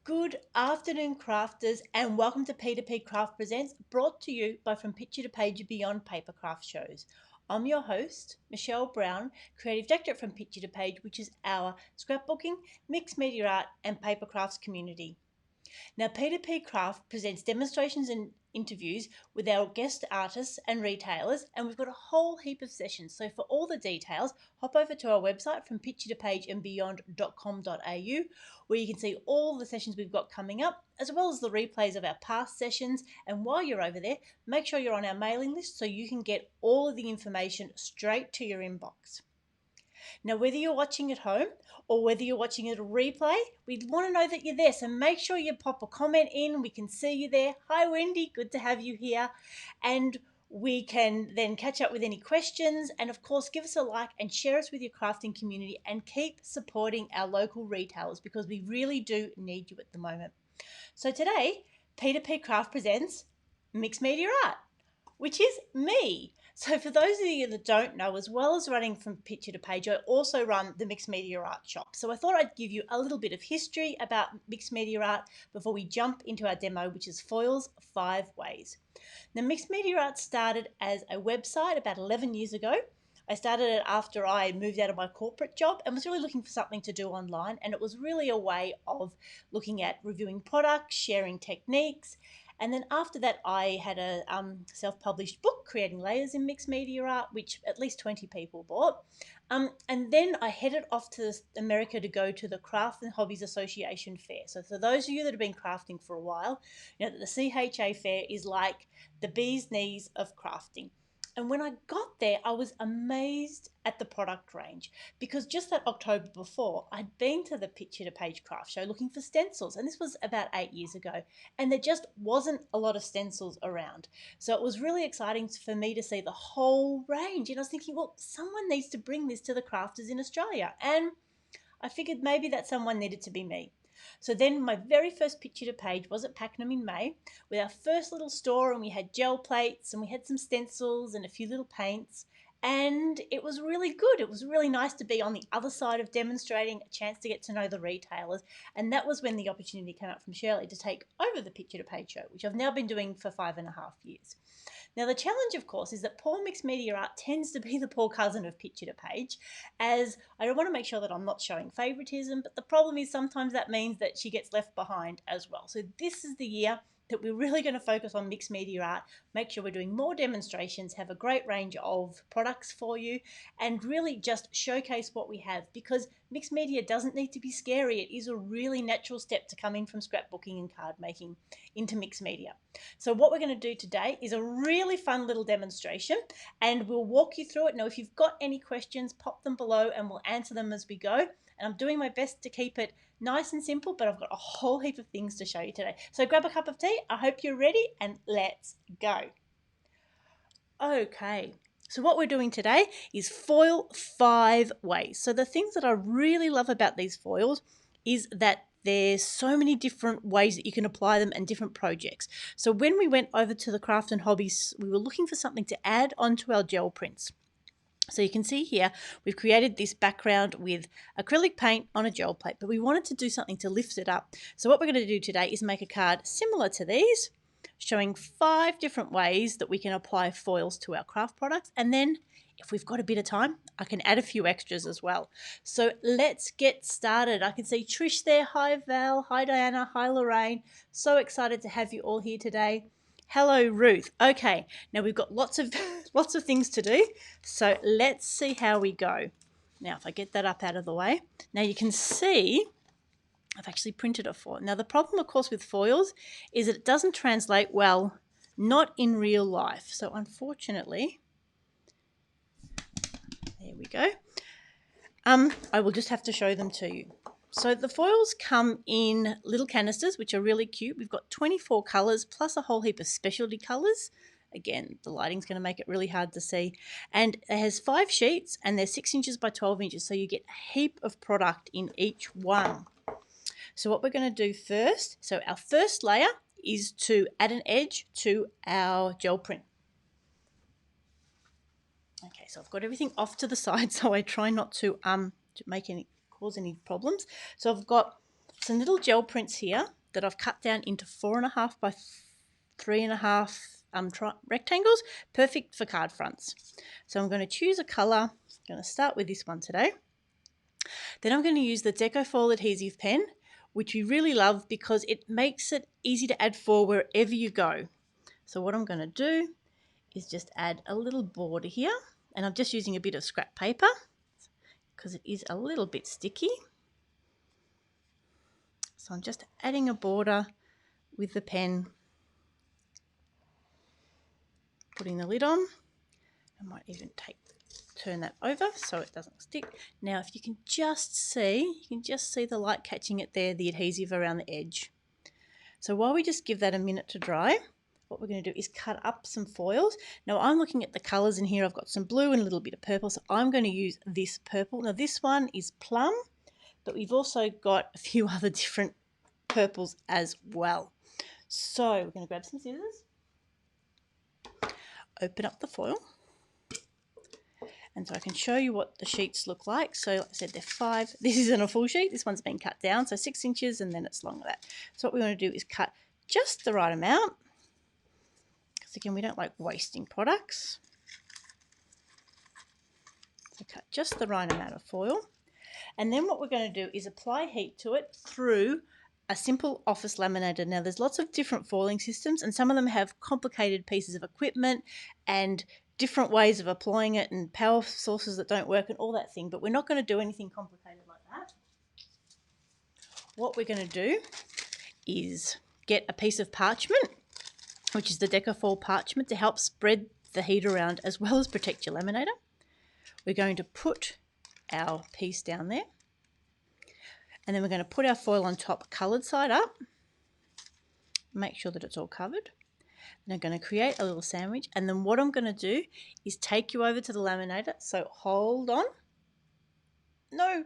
Good afternoon, crafters, and welcome to P2PCrafts Presents, brought to you by From Picture to Page and Beyond Papercraft shows. I'm your host, Michelle Brown, Creative Director From Picture to Page, which is our scrapbooking, mixed media art, and papercrafts community. Now, P2PCraft presents demonstrations and interviews with our guest artists and retailers, and we've got a whole heap of sessions. So for all the details, hop over to our website from picture to page and beyond.com.au, where you can see all the sessions we've got coming up, as well as the replays of our past sessions. And while you're over there, make sure you're on our mailing list so you can get all of the information straight to your inbox. Now, whether you're watching at home or whether you're watching at a replay, we want to know that you're there. So make sure you pop a comment in. We can see you there. Hi, Wendy. Good to have you here. And we can then catch up with any questions. And of course, give us a like and share us with your crafting community and keep supporting our local retailers because we really do need you at the moment. So today, P2PCraft presents Mixed Media Art, which is me. So for those of you that don't know, as well as running From Picture to Page, I also run the Mixed Media Art Shop. So I thought I'd give you a little bit of history about Mixed Media Art before we jump into our demo, which is Foils 5 Ways. Now, Mixed Media Art started as a website about 11 years ago. I started it after I moved out of my corporate job and was really looking for something to do online. And it was really a way of looking at reviewing products, sharing techniques. And then after that, I had a self-published book, Creating Layers in Mixed Media Art, which at least 20 people bought. And then I headed off to America to go to the Craft and Hobbies Association Fair. So for those of you that have been crafting for a while, you know that the CHA Fair is like the bee's knees of crafting. And when I got there, I was amazed at the product range because just that October before, I'd been to the Picture to Page craft show looking for stencils. And this was about 8 years ago. And there just wasn't a lot of stencils around. So it was really exciting for me to see the whole range. And I was thinking, well, someone needs to bring this to the crafters in Australia. And I figured maybe that someone needed to be me. So then my very first Picture to Page was at Pakenham in May with our first little store, and we had gel plates and we had some stencils and a few little paints, and it was really good. It was really nice to be on the other side of demonstrating, a chance to get to know the retailers, and that was when the opportunity came up from Shirley to take over the Picture to Page show, which I've now been doing for 5.5 years. Now, the challenge, of course, is that poor mixed media art tends to be the poor cousin of Picture to Page, as I want to make sure that I'm not showing favoritism, but the problem is sometimes that means that she gets left behind as well. So this is the year that we're really going to focus on mixed media art, make sure we're doing more demonstrations, have a great range of products for you, and really just showcase what we have, because mixed media doesn't need to be scary. It is a really natural step to come in from scrapbooking and card making into mixed media. So what we're going to do today is a really fun little demonstration, and we'll walk you through it. Now, if you've got any questions, pop them below and we'll answer them as we go. And I'm doing my best to keep it nice and simple, but I've got a whole heap of things to show you today. So grab a cup of tea. I hope you're ready, and let's go. Okay, so what we're doing today is foil 5 ways. So the things that I really love about these foils is that there's so many different ways that you can apply them and different projects. So when we went over to the Craft and Hobbies, we were looking for something to add onto our gel prints. So you can see here, we've created this background with acrylic paint on a gel plate, but we wanted to do something to lift it up. So what we're going to do today is make a card similar to these, showing 5 different ways that we can apply foils to our craft products. And then if we've got a bit of time, I can add a few extras as well. So let's get started. I can see Trish there. Hi Val, hi Diana, hi Lorraine. So excited to have you all here today. Hello, Ruth. Okay, now we've got lots of things to do, so let's see how we go. Now, if I get that up out of the way, now you can see I've actually printed a foil. Now, the problem, of course, with foils is that it doesn't translate well, not in real life. So, unfortunately, there we go. I will just have to show them to you. So the foils come in little canisters, which are really cute. We've got 24 colours plus a whole heap of specialty colours. Again, the lighting's going to make it really hard to see. And it has 5 sheets and they're 6 inches by 12 inches. So you get a heap of product in each one. So what we're going to do first, so our first layer is to add an edge to our gel print. Okay, so I've got everything off to the side, so I try not to cause any problems. So I've got some little gel prints here that I've cut down into 4.5 by 3.5 rectangles, perfect for card fronts. So I'm going to choose a colour. I'm going to start with this one today. Then I'm going to use the Decofoil adhesive pen, which we really love because it makes it easy to add foil wherever you go. So what I'm going to do is just add a little border here, and I'm just using a bit of scrap paper because it is a little bit sticky. So I'm just adding a border with the pen, putting the lid on. I might even turn that over so it doesn't stick. Now if you can just see, the light catching it there, the adhesive around the edge. So while we just give that a minute to dry, what we're going to do is cut up some foils. Now I'm looking at the colours in here. I've got some blue and a little bit of purple, so I'm going to use this purple. Now this one is plum, but we've also got a few other different purples as well. So we're going to grab some scissors, open up the foil, and so I can show you what the sheets look like. So like I said, they're 5. This isn't a full sheet. This one's been cut down, so 6 inches, and then it's long like that. So what we want to do is cut just the right amount, because again, we don't like wasting products. So cut just the right amount of foil. And then what we're going to do is apply heat to it through a simple office laminator. Now there's lots of different foiling systems, and some of them have complicated pieces of equipment and different ways of applying it and power sources that don't work and all that thing, but we're not going to do anything complicated like that. What we're going to do is get a piece of parchment, which is the Decofoil parchment, to help spread the heat around as well as protect your laminator. We're going to put our piece down there, and then we're going to put our foil on top, coloured side up. Make sure that it's all covered. And I'm going to create a little sandwich, and then what I'm going to do is take you over to the laminator. So hold on. No.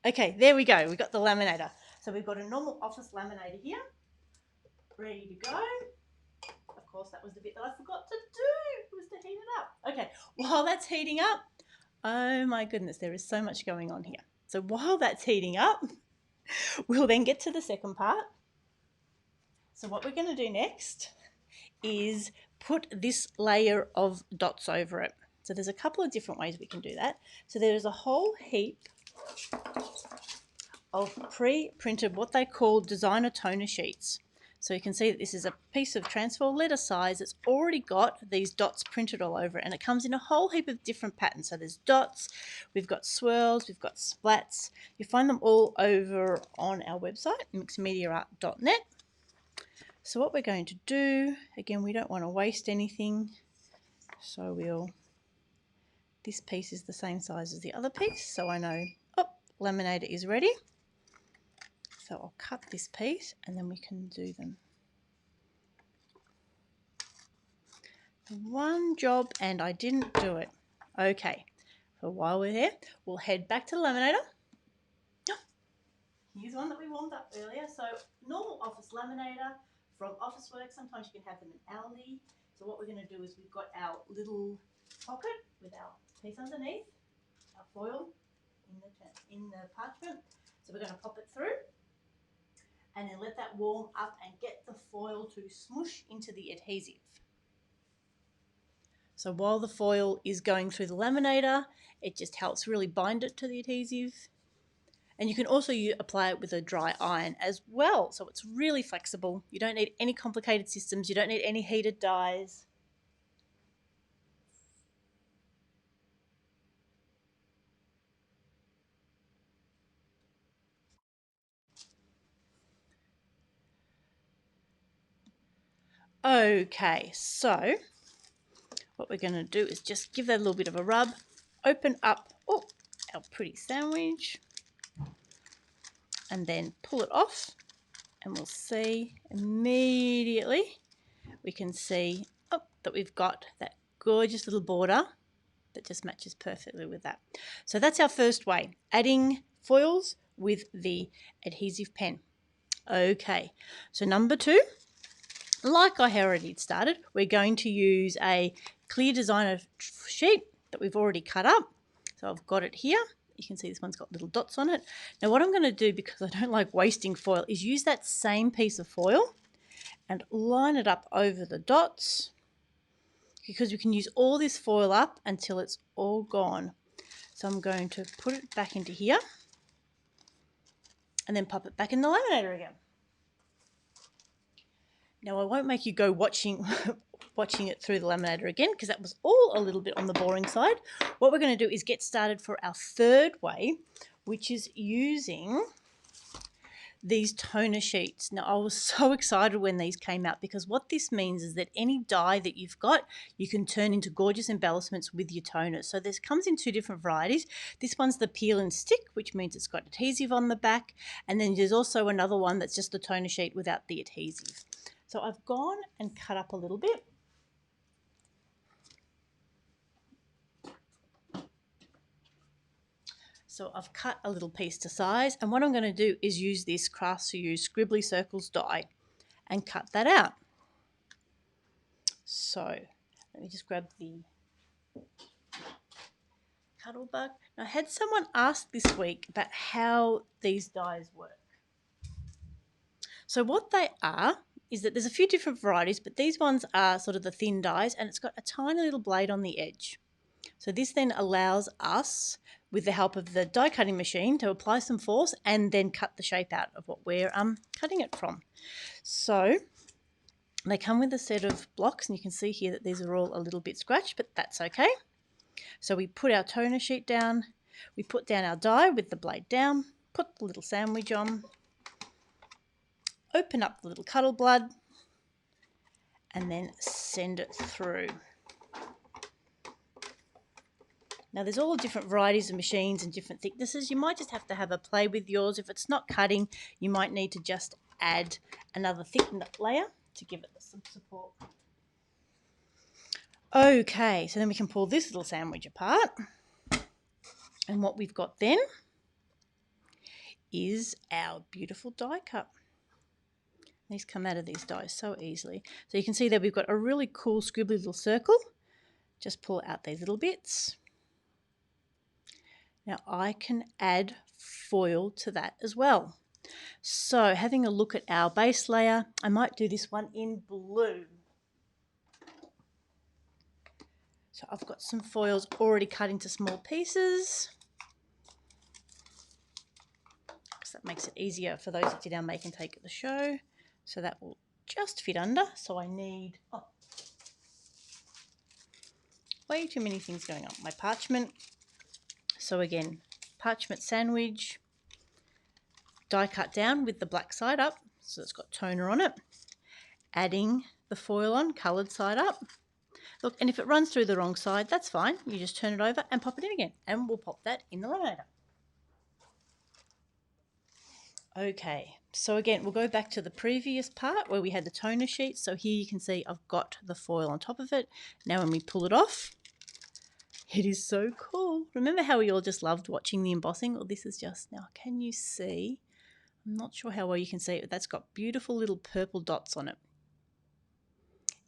Okay, there we go. We've got the laminator. So we've got a normal office laminator here, ready to go. Of course, that was the bit that I forgot to do, was to heat it up. Okay, while that's heating up, oh my goodness, there is so much going on here. So while that's heating up, we'll then get to the second part. So what we're going to do next is put this layer of dots over it. So there's a couple of different ways we can do that. So there's a whole heap of pre-printed, what they call designer toner sheets. So you can see that this is a piece of transfer letter size. It's already got these dots printed all over it, and it comes in a whole heap of different patterns. So there's dots, we've got swirls, we've got splats. You find them all over on our website, mixedmediaart.net. So what we're going to do, again, we don't want to waste anything, so this piece is the same size as the other piece, so I know, laminator is ready. So I'll cut this piece, and then we can do them. One job, and I didn't do it. Okay, so while we're here, we'll head back to the laminator. Here's one that we warmed up earlier. So normal office laminator from Officeworks. Sometimes you can have them in Aldi. So what we're going to do is we've got our little pocket with our piece underneath, our foil in the parchment. So we're going to pop it through, and then let that warm up and get the foil to smoosh into the adhesive. So while the foil is going through the laminator, it just helps really bind it to the adhesive. And you can also apply it with a dry iron as well. So it's really flexible. You don't need any complicated systems. You don't need any heated dyes. Okay, so what we're going to do is just give that a little bit of a rub, open up our pretty sandwich, and then pull it off, and we'll see immediately, we can see that we've got that gorgeous little border that just matches perfectly with that. So that's our first way, adding foils with the adhesive pen. Okay, so number 2, like I already started, we're going to use a clear designer sheet that we've already cut up. So I've got it here, You can see this one's got little dots on it. Now what I'm going to do, because I don't like wasting foil, is use that same piece of foil and line it up over the dots, because we can use all this foil up until it's all gone. So I'm going to put it back into here and then pop it back in the laminator again. Now I won't make you go watching it through the laminator again, because that was all a little bit on the boring side. What we're going to do is get started for our third way, which is using these toner sheets. Now I was so excited when these came out, because what this means is that any die that you've got, you can turn into gorgeous embellishments with your toners. So this comes in two different varieties. This one's the peel and stick, which means it's got adhesive on the back, and then there's also another one that's just a toner sheet without the adhesive. So I've gone and cut up a little bit. So I've cut a little piece to size, and what I'm going to do is use this Crafts for You Scribbly Circles die and cut that out. So let me just grab the cuddle bug. Now I had someone ask this week about how these dies work. So what they are is that there's a few different varieties, but these ones are sort of the thin dies, and it's got a tiny little blade on the edge. So this then allows us, with the help of the die cutting machine, to apply some force and then cut the shape out of what we're cutting it from. So they come with a set of blocks, and you can see here that these are all a little bit scratched, but that's okay. So we put our toner sheet down, we put down our die with the blade down, put the little sandwich on, open up the little cuddle blood, and then send it through. Now there's all different varieties of machines and different thicknesses. You might just have to have a play with yours. If it's not cutting, you might need to just add another thick layer to give it some support. Okay, so then we can pull this little sandwich apart. And what we've got then is our beautiful die cut. These come out of these dies so easily. So you can see that we've got a really cool scribbly little circle. Just pull out these little bits. Now I can add foil to that as well. So having a look at our base layer, I might do this one in blue. So I've got some foils already cut into small pieces, because that makes it easier for those that did our make and take at the show. So that will just fit under. So I need, way too many things going on. My parchment. So again, parchment sandwich, die cut down with the black side up, so it's got toner on it. Adding the foil on, coloured side up. Look, and if it runs through the wrong side, that's fine. You just turn it over and pop it in again, and we'll pop that in the laminator. Okay, so again, we'll go back to the previous part where we had the toner sheet. So here you can see I've got the foil on top of it. Now when we pull it off, it is so cool. Remember how we all just loved watching the embossing? Well, this is just, now can you see? I'm not sure how well you can see it, but that's got beautiful little purple dots on it.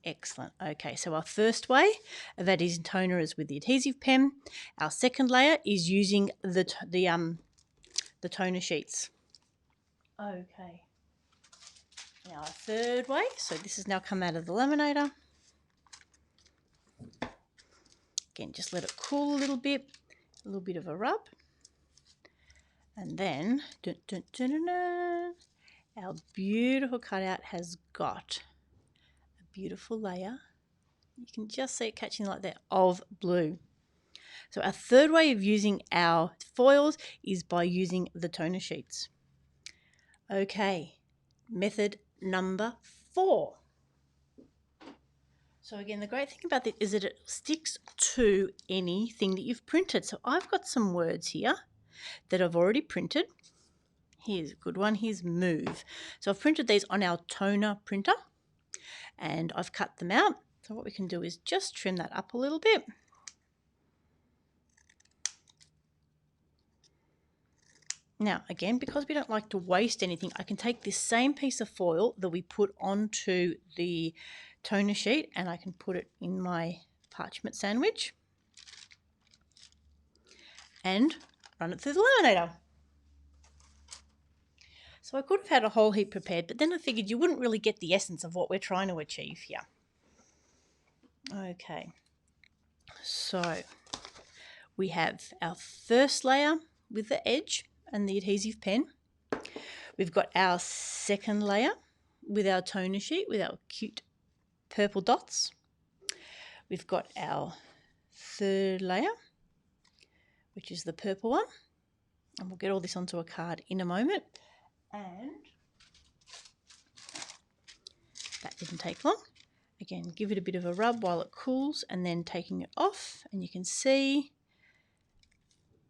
Excellent. Okay, so our first way of adding toner is with the adhesive pen. Our second layer is using the toner sheets. Okay. Now our third way, so this has now come out of the laminator. Again, just let it cool a little bit of a rub. And then, our beautiful cutout has got a beautiful layer. You can just see it catching like that of blue. So our third way of using our foils is by using the toner sheets. Okay, method number 4. So again, the great thing about this is that it sticks to anything that you've printed. So I've got some words here that I've already printed. Here's a good one. Here's move. So I've printed these on our toner printer and I've cut them out. So what we can do is just trim that up a little bit. Now, again, because we don't like to waste anything, I can take this same piece of foil that we put onto the toner sheet and I can put it in my parchment sandwich and run it through the laminator. So I could have had a whole heap prepared, but then I figured you wouldn't really get the essence of what we're trying to achieve here. Okay, so we have our first layer with the edge and the adhesive pen. We've got our second layer with our toner sheet with our cute purple dots. We've got our third layer, which is the purple one. And we'll get all this onto a card in a moment. And that didn't take long. Again, give it a bit of a rub while it cools and then taking it off. And you can see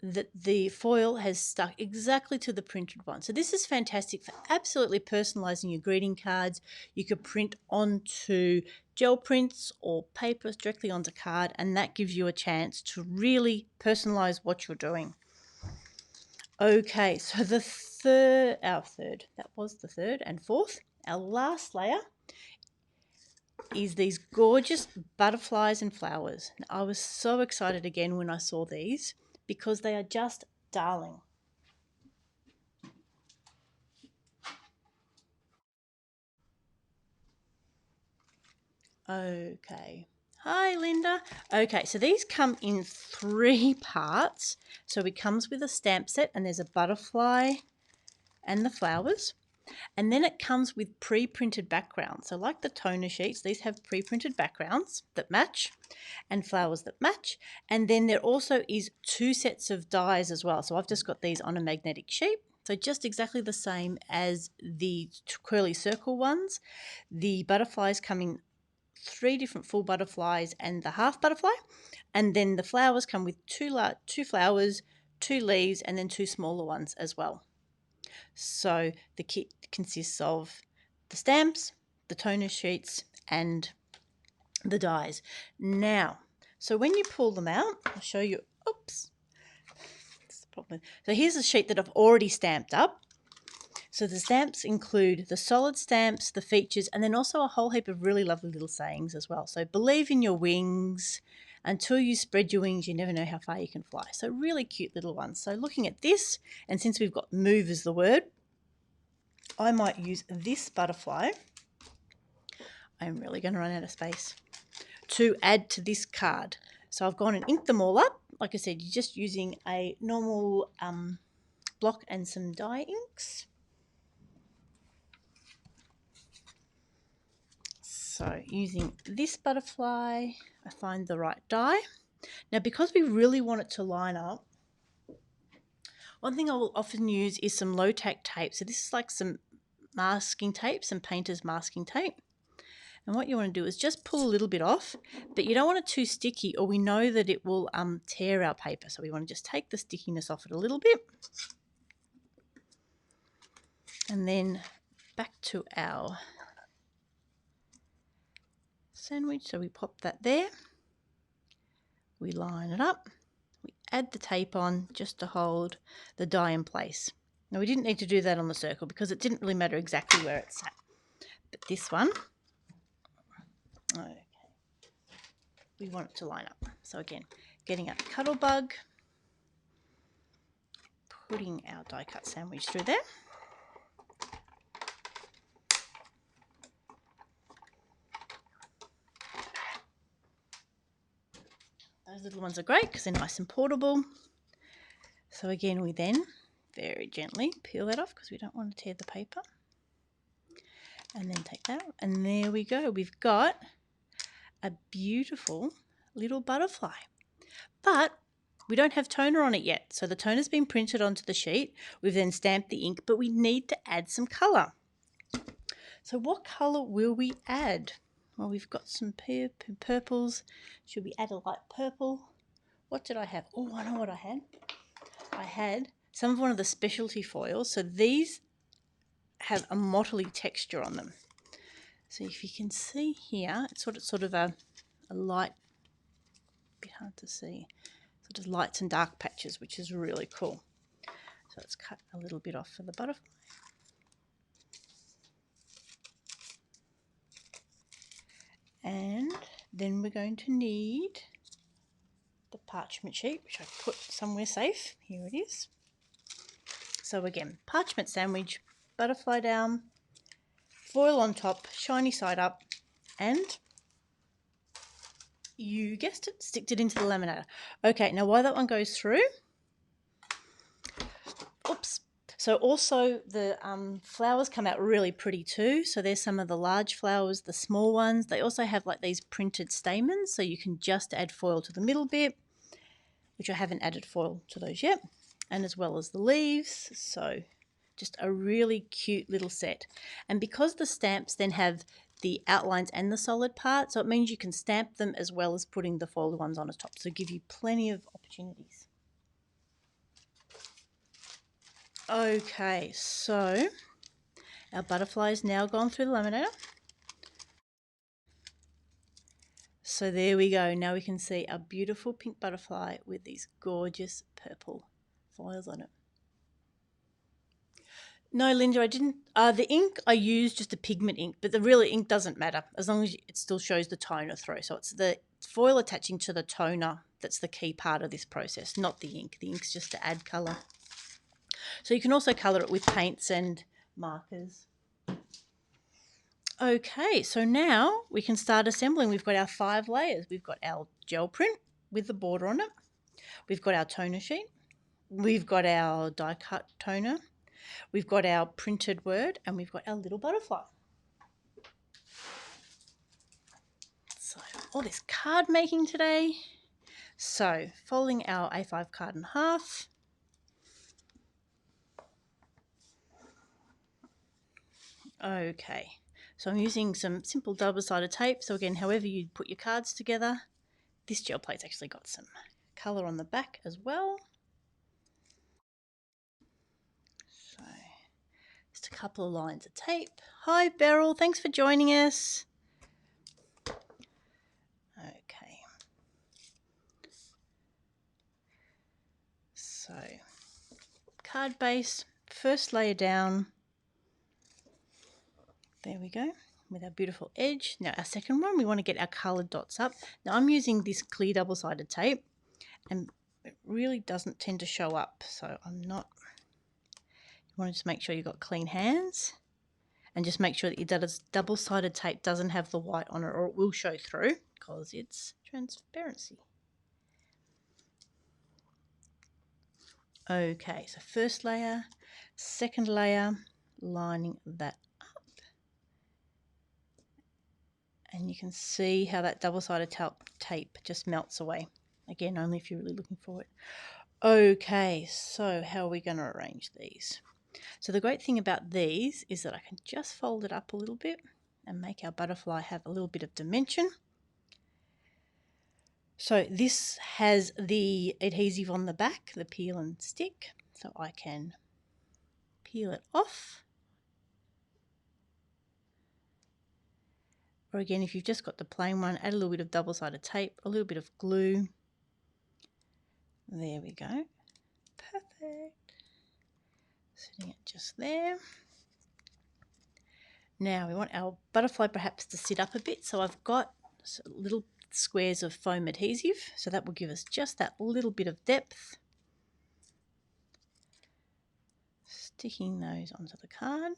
that the foil has stuck exactly to the printed one. So this is fantastic for absolutely personalising your greeting cards. You could print onto gel prints or papers directly onto card, and that gives you a chance to really personalise what you're doing. Okay, so that was the third and fourth. Our last layer is these gorgeous butterflies and flowers. Now, I was so excited again when I saw these because they are just darling. Okay. Hi, Linda. Okay, so these come in 3 parts. So it comes with a stamp set and there's a butterfly and the flowers. And then it comes with pre-printed backgrounds. So like the toner sheets, these have pre-printed backgrounds that match and flowers that match. And then there also is 2 sets of dies as well. So I've just got these on a magnetic sheet. So just exactly the same as the curly circle ones. The butterflies come in 3 different full butterflies and the half butterfly. And then the flowers come with 2 flowers, 2 leaves, and then 2 smaller ones as well. So the kit consists of the stamps, the toner sheets, and the dies. Now, so when you pull them out, I'll show you, oops, that's the problem. So here's a sheet that I've already stamped up. So the stamps include the solid stamps, the features, and then also a whole heap of really lovely little sayings as well. So believe in your wings. Until you spread your wings, you never know how far you can fly. So really cute little ones. So looking at this, and since we've got move as the word, I might use this butterfly. I'm really going to run out of space to add to this card. So I've gone and inked them all up. Like I said, you're just using a normal block and some dye inks. So using this butterfly, I find the right dye. Now, because we really want it to line up, one thing I will often use is some low-tack tape. So this is like some masking tape, some painter's masking tape. And what you want to do is just pull a little bit off, but you don't want it too sticky or we know that it will tear our paper. So we want to just take the stickiness off it a little bit. And then back to our sandwich. So we pop that there. We line it up. We add the tape on just to hold the die in place. Now we didn't need to do that on the circle because it didn't really matter exactly where it sat. But this one, okay, we want it to line up. So again, getting out the cuddle bug, putting our die cut sandwich through there. Those little ones are great because they're nice and portable. So again, we then very gently peel that off because we don't want to tear the paper. And then take that, and there we go. We've got a beautiful little butterfly. But we don't have toner on it yet. So the toner's been printed onto the sheet. We've then stamped the ink, but we need to add some colour. So what colour will we add? Well, we've got some purples. Should we add a light purple? What did I have? Oh, I know what I had. I had some of one of the specialty foils. So these have a mottly texture on them. So if you can see here, it's sort of a light, a bit hard to see, sort of lights and dark patches, which is really cool. So let's cut a little bit off for the butterfly. And then we're going to need the parchment sheet, which I put somewhere safe. Here it is. So again, parchment sandwich, butterfly down, foil on top, shiny side up, and you guessed it, stick it into the laminator. Okay, now while that one goes through, oops. So also the flowers come out really pretty too. So there's some of the large flowers, the small ones. They also have like these printed stamens, so you can just add foil to the middle bit, which I haven't added foil to those yet, and as well as the leaves. So just a really cute little set. And because the stamps then have the outlines and the solid part, so it means you can stamp them as well as putting the foiled ones on the top. So give you plenty of opportunities. Okay, so our butterfly is now gone through the laminator. So there we go. Now we can see a beautiful pink butterfly with these gorgeous purple foils on it. No, Linda, I didn't. The ink I used just a pigment ink, but the real ink doesn't matter as long as it still shows the toner through. So it's the foil attaching to the toner that's the key part of this process, not the ink. The ink's just to add colour. So you can also colour it with paints and markers. Okay, so now we can start assembling. We've got our 5 layers. We've got our gel print with the border on it. We've got our toner sheet. We've got our die cut toner. We've got our printed word, and we've got our little butterfly. So all this card making today. So folding our A5 card in half. Okay, so I'm using some simple double-sided tape. So again, however you put your cards together, this gel plate's actually got some colour on the back as well. So just a couple of lines of tape. Hi Beryl, thanks for joining us. Okay. So card base, first layer down. There we go, with our beautiful edge. Now our second one, we want to get our coloured dots up. Now I'm using this clear double-sided tape, and it really doesn't tend to show up, so I'm not. You want to just make sure you've got clean hands, and just make sure that your double-sided tape doesn't have the white on it, or it will show through because it's transparency. Okay, so first layer, second layer, lining that up. And you can see how that double-sided tape just melts away. Again, only if you're really looking for it. Okay, so how are we going to arrange these? So the great thing about these is that I can just fold it up a little bit and make our butterfly have a little bit of dimension. So this has the adhesive on the back, the peel and stick, so I can peel it off. Or again, if you've just got the plain one, add a little bit of double-sided tape, a little bit of glue. There we go. Perfect. Sitting it just there. Now we want our butterfly perhaps to sit up a bit, so I've got little squares of foam adhesive, so that will give us just that little bit of depth. Sticking those onto the card.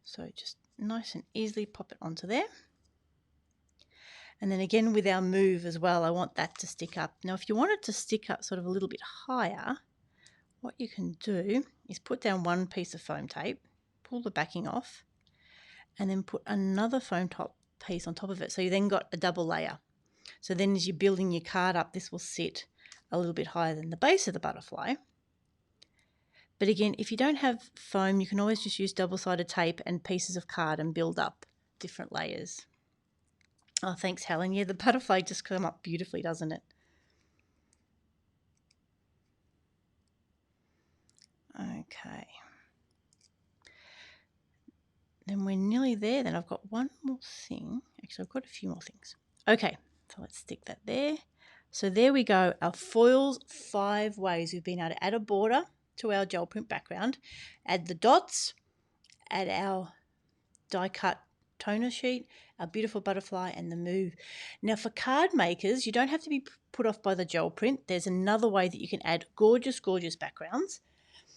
So just nice and easily pop it onto there. And then again with our move as well, I want that to stick up. Now if you want it to stick up sort of a little bit higher, what you can do is put down one piece of foam tape, pull the backing off, and then put another foam piece on top of it. So you then got a double layer. So then as you're building your card up, this will sit a little bit higher than the base of the butterfly. But again, if you don't have foam, you can always just use double-sided tape and pieces of card and build up different layers. Oh, thanks, Helen. Yeah, the butterfly just come up beautifully, doesn't it? Okay. Then we're nearly there. Then I've got one more thing. Actually, I've got a few more things. Okay, so let's stick that there. So there we go. Our foils 5 ways we've been able to add a border to our gel print background, add the dots, add our die cut toner sheet, our beautiful butterfly, and the move. Now for card makers, you don't have to be put off by the gel print. There's another way that you can add gorgeous, gorgeous backgrounds.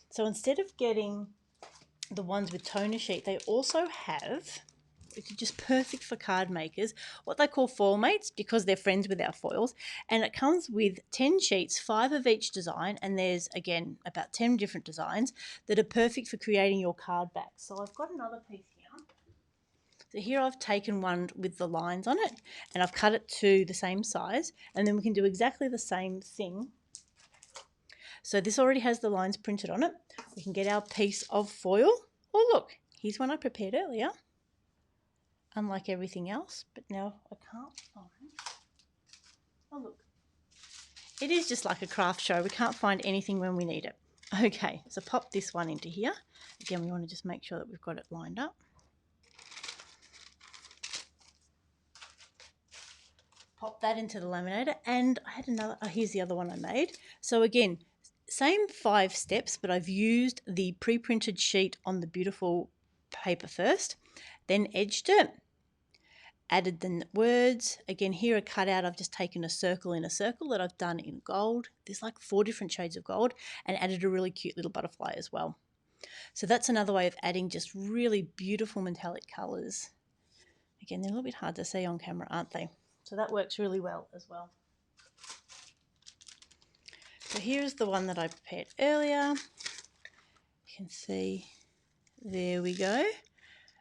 So instead of getting the ones with toner sheet, they also have, which is just perfect for card makers, what they call foil mates, because they're friends with our foils. And it comes with 10 sheets, 5 of each design, and there's, again, about 10 different designs that are perfect for creating your card back. So I've got another piece here. So here I've taken one with the lines on it, and I've cut it to the same size, and then we can do exactly the same thing. So this already has the lines printed on it. We can get our piece of foil. Oh look, here's one I prepared earlier. Unlike everything else, but now I can't find. Oh look, it is just like a craft show. We can't find anything when we need it. Okay, so pop this one into here. Again, we want to just make sure that we've got it lined up. Pop that into the laminator, and I had another, here's the other one I made. So again, same 5 steps, but I've used the pre-printed sheet on the beautiful paper first, then edged it, added the words. Again, here a cutout, I've just taken a circle in a circle that I've done in gold. There's like 4 different shades of gold, and added a really cute little butterfly as well. So that's another way of adding just really beautiful metallic colours. Again, they're a little bit hard to see on camera, aren't they? So that works really well as well. So here's the one that I prepared earlier. You can see, there we go.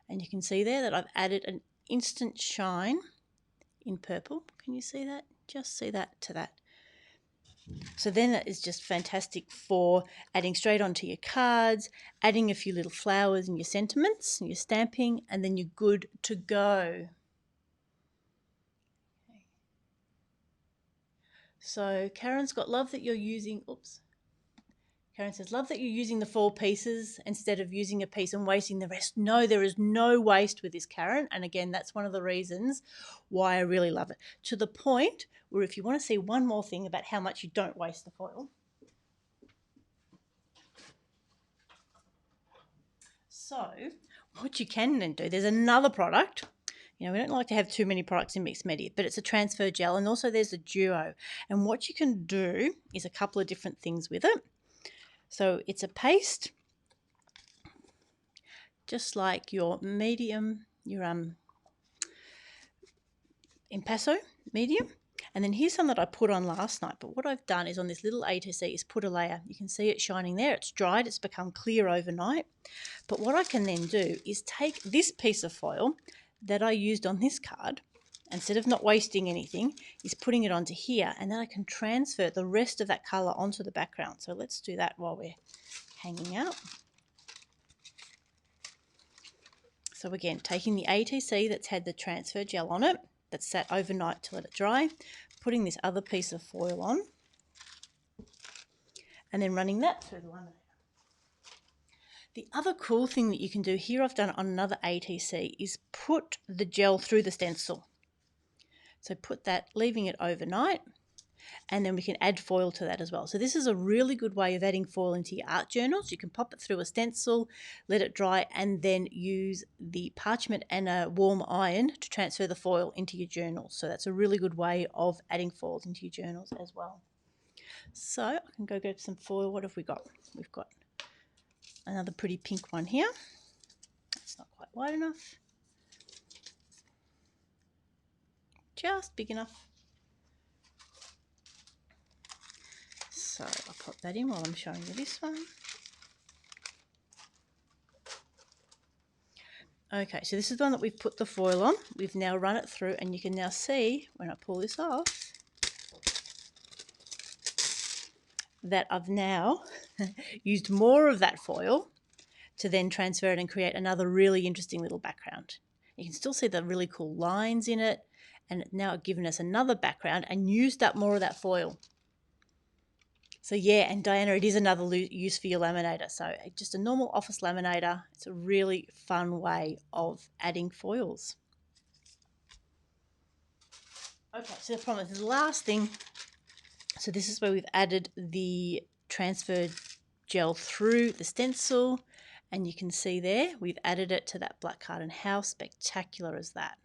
And you can see there that I've added an instant shine in purple. Can you see that? Just see that to that. So then that is just fantastic for adding straight onto your cards, adding a few little flowers and your sentiments and your stamping, and then you're good to go. So Karen's got, love that you're using, Karen says, love that you're using the 4 pieces instead of using a piece and wasting the rest. No, there is no waste with this, Karen. And again, that's one of the reasons why I really love it. To the point where if you want to see one more thing about how much you don't waste the foil. So what you can then do, there's another product. You know, we don't like to have too many products in mixed media, but it's a transfer gel, and also there's a duo. And what you can do is a couple of different things with it. So it's a paste, just like your medium, your impasto medium. And then here's some that I put on last night, but what I've done is on this little A2C is put a layer. You can see it shining there. It's dried, it's become clear overnight. But what I can then do is take this piece of foil that I used on this card, instead of not wasting anything, is putting it onto here, and then I can transfer the rest of that colour onto the background. So let's do that while we're hanging out. So again, taking the ATC that's had the transfer gel on it, that's sat overnight to let it dry, putting this other piece of foil on, and then running that through the laminator. The other cool thing that you can do here, I've done it on another ATC, is put the gel through the stencil. So put that, leaving it overnight, and then we can add foil to that as well. So this is a really good way of adding foil into your art journals. You can pop it through a stencil, let it dry, and then use the parchment and a warm iron to transfer the foil into your journals. So that's a really good way of adding foils into your journals as well. So I can go get some foil. What have we got? We've got another pretty pink one here. It's not quite wide enough. Just big enough. So I'll pop that in while I'm showing you this one. Okay, so this is the one that we've put the foil on. We've now run it through, and you can now see when I pull this off that I've now used more of that foil to then transfer it and create another really interesting little background. You can still see the really cool lines in it, and now it's given us another background and used up more of that foil. So yeah, and Diana, it is another use for your laminator. So just a normal office laminator. It's a really fun way of adding foils. Okay, so I promise the last thing. So this is where we've added the transferred gel through the stencil, and you can see there we've added it to that black card, and how spectacular is that?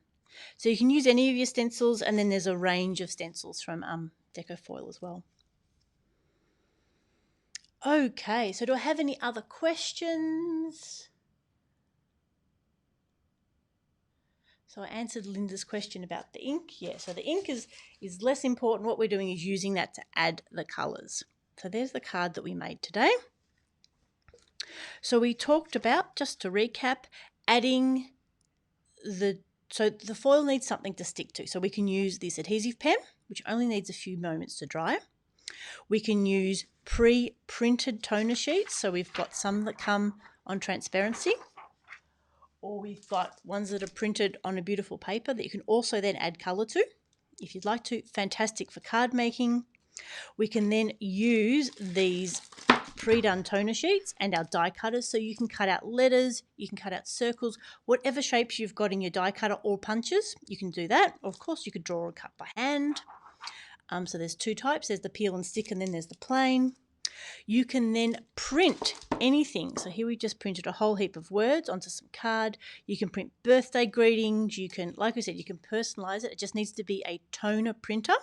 So you can use any of your stencils, and then there's a range of stencils from Decofoil as well. Okay, so do I have any other questions? So I answered Linda's question about the ink. Yeah, so the ink is less important. What we're doing is using that to add the colours. So there's the card that we made today. So we talked about, just to recap, adding so the foil needs something to stick to. So we can use this adhesive pen, which only needs a few moments to dry. We can use pre-printed toner sheets. So we've got some that come on transparency, or we've got ones that are printed on a beautiful paper that you can also then add colour to. If you'd like to, fantastic for card making. We can then use these pre-done toner sheets and our die cutters, so you can cut out letters, you can cut out circles, whatever shapes you've got in your die cutter or punches, you can do that. Or of course you could draw or cut by hand. So there's two types, there's the peel and stick, and then there's the plain. You can then print anything. So here we just printed a whole heap of words onto some card. You can print birthday greetings. You can, like I said, you can personalize it. It just needs to be a toner printer.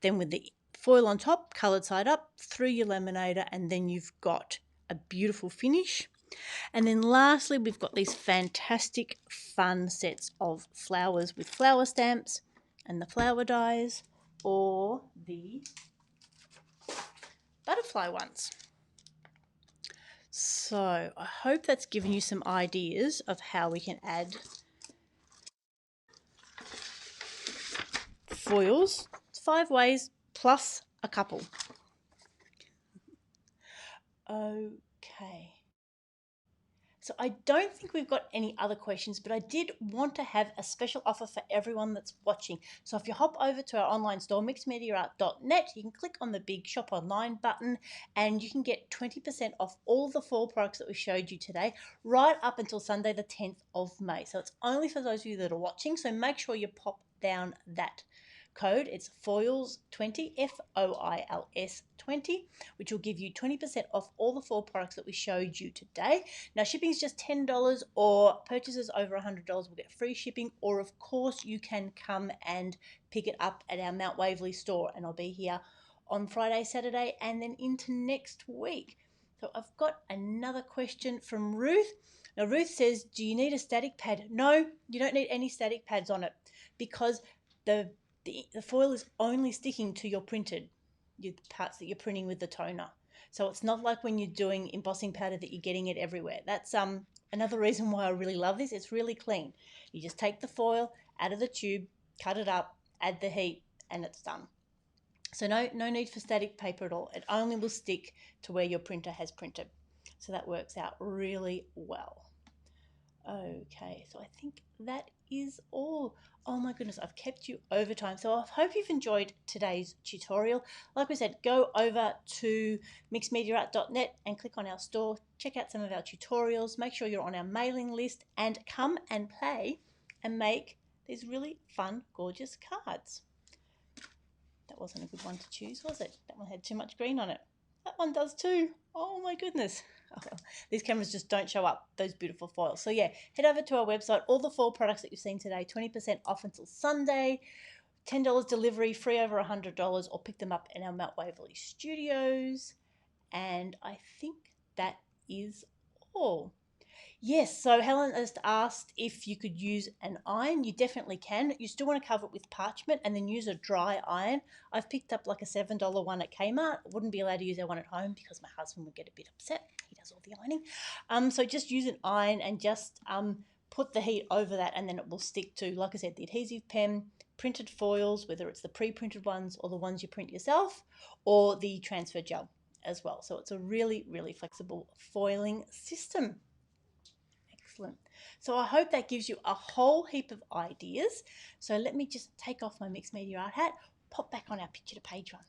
Then with the foil on top, coloured side up, through your laminator, and then you've got a beautiful finish. And then lastly, we've got these fantastic fun sets of flowers with flower stamps and the flower dies, or the butterfly ones. So I hope that's given you some ideas of how we can add foils. It's 5 ways plus a couple. Okay. So I don't think we've got any other questions, but I did want to have a special offer for everyone that's watching. So if you hop over to our online store, mixedmediaart.net, you can click on the big shop online button and you can get 20% off all the foil products that we showed you today, right up until Sunday the 10th of May. So it's only for those of you that are watching, so make sure you pop down that code. It's FOILS20, FOILS 20, which will give you 20% off all the foil products that we showed you today. Now shipping is just $10, or purchases over $100 will get free shipping, or of course you can come and pick it up at our Mount Waverley store, and I'll be here on Friday, Saturday, and then into next week. So I've got another question from Ruth. Now Ruth says, do you need a static pad? No, you don't need any static pads on it, because the foil is only sticking to your parts that you're printing with the toner. So it's not like when you're doing embossing powder that you're getting it everywhere. That's another reason why I really love this. It's really clean. You just take the foil out of the tube, cut it up, add the heat, and it's done. So no need for static paper at all. It only will stick to where your printer has printed. So that works out really well. Okay, so I think that is all. Oh my goodness, I've kept you over time. So I hope you've enjoyed today's tutorial. Like we said, go over to mixedmediaart.net and click on our store. Check out some of our tutorials. Make sure you're on our mailing list and come and play and make these really fun, gorgeous cards. That wasn't a good one to choose, was it? That one had too much green on it. That one does too. Oh my goodness. Oh, well, these cameras just don't show up those beautiful foils. So yeah, head over to our website. All the foil products that you've seen today, 20% off until Sunday, $10 delivery, free over $100, or pick them up in our Mount Waverley studios. And I think that is all. Yes, so Helen has asked if you could use an iron. You definitely can. You still want to cover it with parchment and then use a dry iron. I've picked up like a $7 one at Kmart. Wouldn't be allowed to use that one at home because my husband would get a bit upset. He does all the ironing. So just use an iron and just put the heat over that, and then it will stick to, like I said, the adhesive pen, printed foils, whether it's the pre-printed ones or the ones you print yourself, or the transfer gel as well. So it's a really, really flexible foiling system. Excellent. So I hope that gives you a whole heap of ideas. So let me just take off my Mixed Media Art hat, pop back on our picture to page one.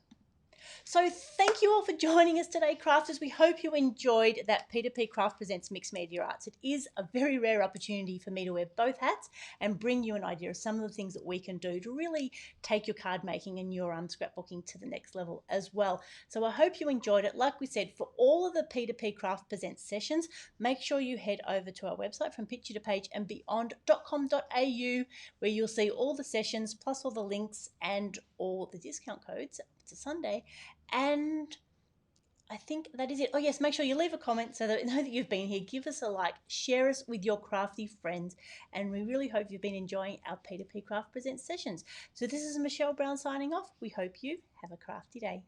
So thank you all for joining us today, crafters. We hope you enjoyed that P2P Craft Presents Mixed Media Arts. It is a very rare opportunity for me to wear both hats and bring you an idea of some of the things that we can do to really take your card making and your scrapbooking to the next level as well. So I hope you enjoyed it. Like we said, for all of the P2P Craft Presents sessions, make sure you head over to our website from picture to page and beyond.com.au, where you'll see all the sessions plus all the links and all the discount codes. It's a Sunday. And I think that is it. Oh, yes, make sure you leave a comment so that we know that you've been here. Give us a like, share us with your crafty friends, and we really hope you've been enjoying our P2P Craft Presents sessions. So this is Michelle Brown signing off. We hope you have a crafty day.